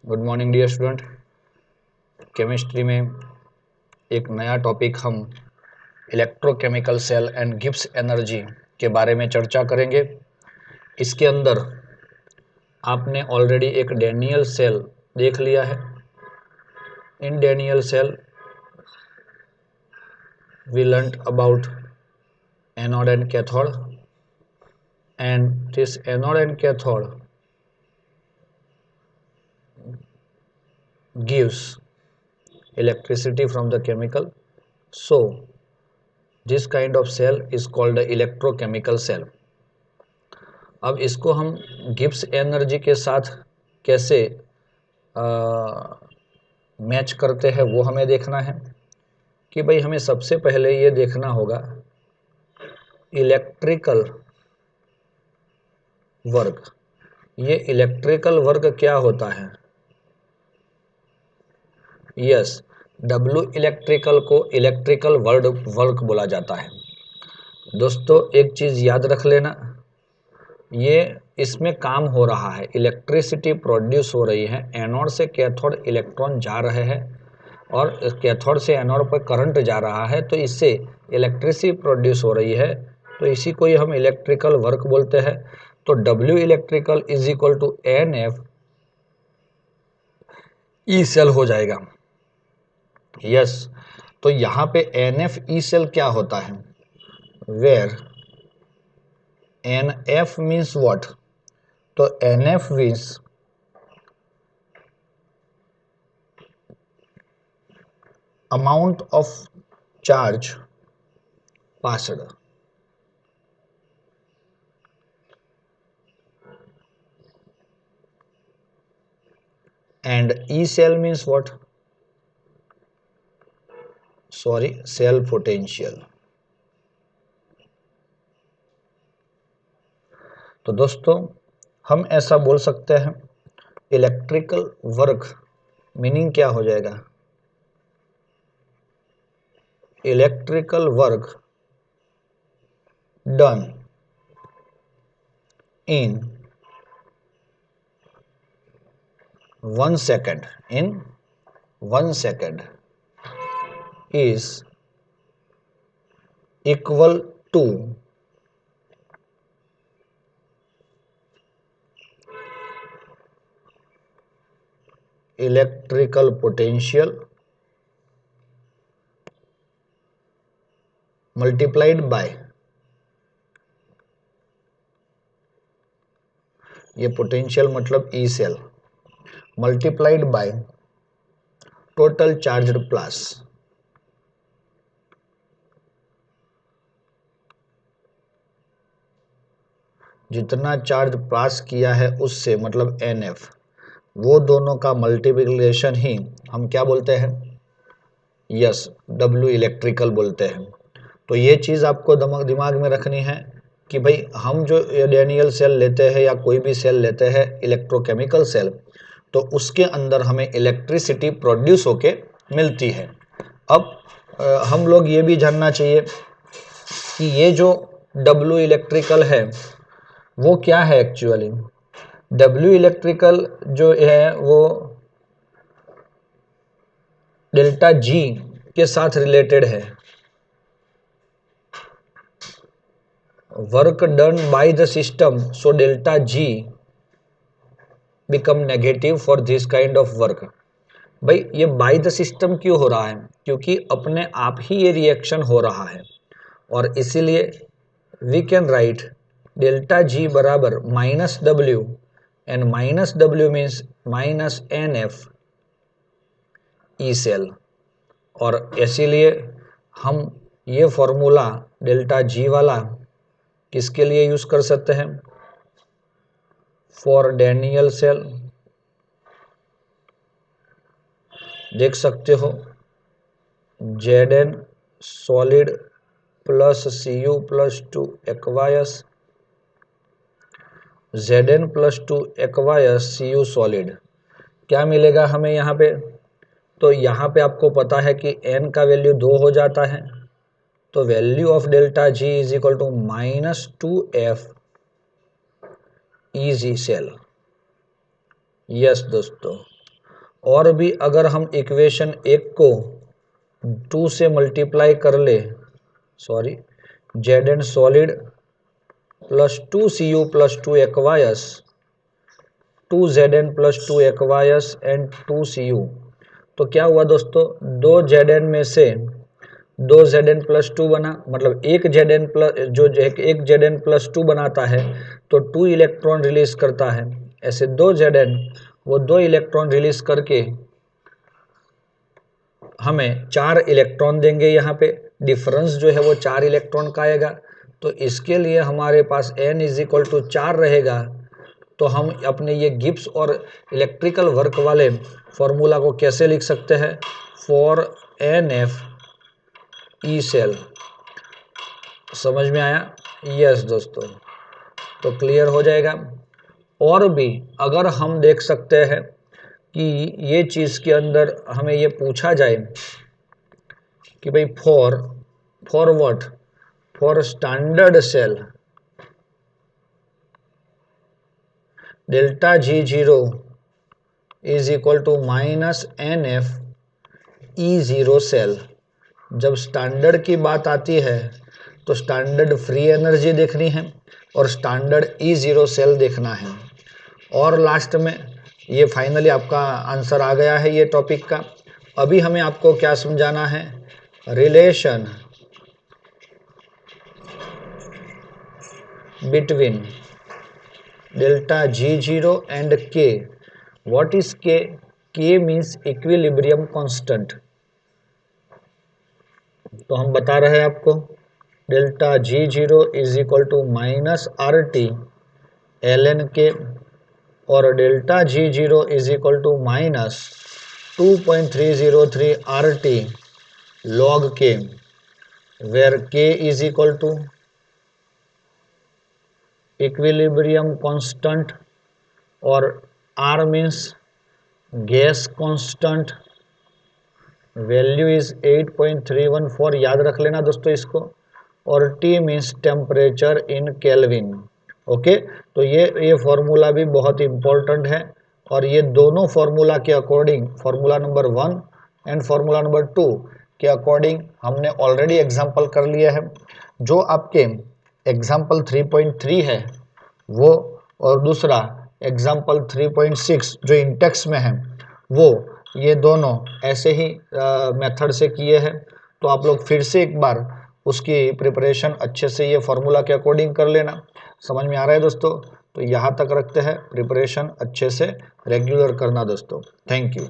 Good morning dear student. Chemistry में एक नया टॉपिक हम electrochemical cell and Gibbs energy के बारे में चर्चा करेंगे। इसके अंदर आपने ऑलरेडी एक डैनियल सेल देख लिया है। In Daniell cell we learned about anode and cathode, and this anode and cathode gives electricity from the chemical. So this kind of cell is called a electrochemical cell. अब इसको हम Gibbs energy के साथ कैसे match करते हैं वो हमें देखना है कि भाई हमें सबसे पहले ये देखना होगा इलेक्ट्रिकल वर्क। ये इलेक्ट्रिकल वर्क क्या होता है? यस, डब्ल्यू इलेक्ट्रिकल को इलेक्ट्रिकल वर्क बोला जाता है। दोस्तों एक चीज़ याद रख लेना, ये इसमें काम हो रहा है, इलेक्ट्रिसिटी प्रोड्यूस हो रही है। एनोड से कैथोड इलेक्ट्रॉन जा रहे हैं और कैथोड से एनोड पर करंट जा रहा है, तो इससे इलेक्ट्रिसिटी प्रोड्यूस हो रही है, तो इसी को ही हम इलेक्ट्रिकल वर्क बोलते हैं। तो W electrical is equal to N F E cell हो जाएगा। यस, तो यहाँ पे एन एफ ई सेल क्या होता है? Where n F means what? तो n F means amount of charge passed, and E cell means what? Sorry, cell potential. तो दोस्तों हम ऐसा बोल सकते हैं इलेक्ट्रिकल वर्क मीनिंग क्या हो जाएगा? Electrical work done in 1 second, in 1 second is equal to electrical potential multiplied by, ये पोटेंशियल मतलब E cell, multiplied by total charged plus. जितना चार्ज पास किया है उससे मतलब एन एफ, वो दोनों का मल्टीप्लिकेशन ही हम क्या बोलते हैं? यस, डब्ल्यू इलेक्ट्रिकल बोलते हैं। तो ये चीज़ आपको दिमाग में रखनी है कि भाई हम जो डैनियल सेल लेते हैं या कोई भी सेल लेते हैं इलेक्ट्रोकेमिकल सेल, तो उसके अंदर हमें इलेक्ट्रिसिटी प्रोड्यूस होके मिलती है। अब हम लोग ये भी जानना चाहिए कि ये जो डब्ल्यू इलेक्ट्रिकल है वो क्या है एक्चुअली। डब्ल्यू इलेक्ट्रिकल जो है वो डेल्टा जी के साथ रिलेटेड है। Work done by the system, so delta G become negative for this kind of work. भाई ये बाय द सिस्टम क्यों हो रहा है? क्योंकि अपने आप ही ये रिएक्शन हो रहा है, और इसीलिए we can write delta G बराबर minus W, and minus W means minus n F E cell. और इसीलिए हम ये फॉर्मूला डेल्टा जी वाला किसके लिए यूज कर सकते हैं? For Daniell cell. देख सकते हो Zn solid plus Cu plus 2 aqueous, Zn plus 2 aqueous Cu solid, क्या मिलेगा हमें यहाँ पे? तो यहाँ पे आपको पता है कि n का वैल्यू 2 हो जाता है, तो value of delta G is equal to minus 2f ईजी सेल। यस दोस्तों, और भी अगर हम इक्वेशन 1 को 2 से मल्टीप्लाई कर ले, sorry, Zn solid plus 2Cu plus 2 aqueous 2Zn plus 2 aqueous and 2Cu, तो क्या हुआ दोस्तों, 2Zn में से 2Zn प्लस 2 बना, मतलब एक Zn प्लस जो एक Zn प्लस 2 बनाता है तो 2 इलेक्ट्रॉन रिलीज करता है। ऐसे 2Zn वो 2 इलेक्ट्रॉन रिलीज करके हमें 4 इलेक्ट्रॉन देंगे। यहाँ पे डिफरेंस जो है वो 4 इलेक्ट्रॉन का आएगा, तो इसके लिए हमारे पास n = 4 रहेगा। तो हम अपने ये गिब्स और इलेक्ट्रिकल वर्क वाले फॉर्मूला को कैसे लिख सकते हैं, फॉर NF ई सेल। समझ में आया? यस दोस्तों, तो क्लियर हो जाएगा। और भी अगर हम देख सकते हैं कि ये चीज़ के अंदर हमें ये पूछा जाए कि भाई for what, for standard cell delta G0 = -NF E0 cell. जब स्टैंडर्ड की बात आती है तो स्टैंडर्ड फ्री एनर्जी देखनी है और स्टैंडर्ड E0 सेल देखना है। और लास्ट में ये फाइनली आपका आंसर आ गया है ये टॉपिक का। अभी हमें आपको क्या समझाना है, relation between delta G0 and K। What is K? K means equilibrium constant. तो हम बता रहे हैं आपको delta G0 = -RT ln K और delta G0 = -2.303 RT log K, where K = equilibrium constant और R means gas constant, value is 8.314, याद रख लेना दोस्तों इसको। और T means temperature in kelvin. Okay, तो ये फॉर्मूला भी बहुत इंपॉर्टेंट है और ये दोनों फॉर्मूला के according, formula number 1 and formula number 2 के अकॉर्डिंग हमने ऑलरेडी एग्जाम्पल कर लिया है। जो आपके एग्जाम्पल 3.3 है वो, और दूसरा एग्जाम्पल 3.6 जो इंटेक्स में है वो, ये दोनों ऐसे ही मेथड से किए हैं। तो आप लोग फिर से एक बार उसकी प्रिपरेशन अच्छे से ये फॉर्मूला के अकॉर्डिंग कर लेना। समझ में आ रहा है दोस्तों? तो यहाँ तक रखते हैं, प्रिपरेशन अच्छे से रेगुलर करना दोस्तों। Thank you.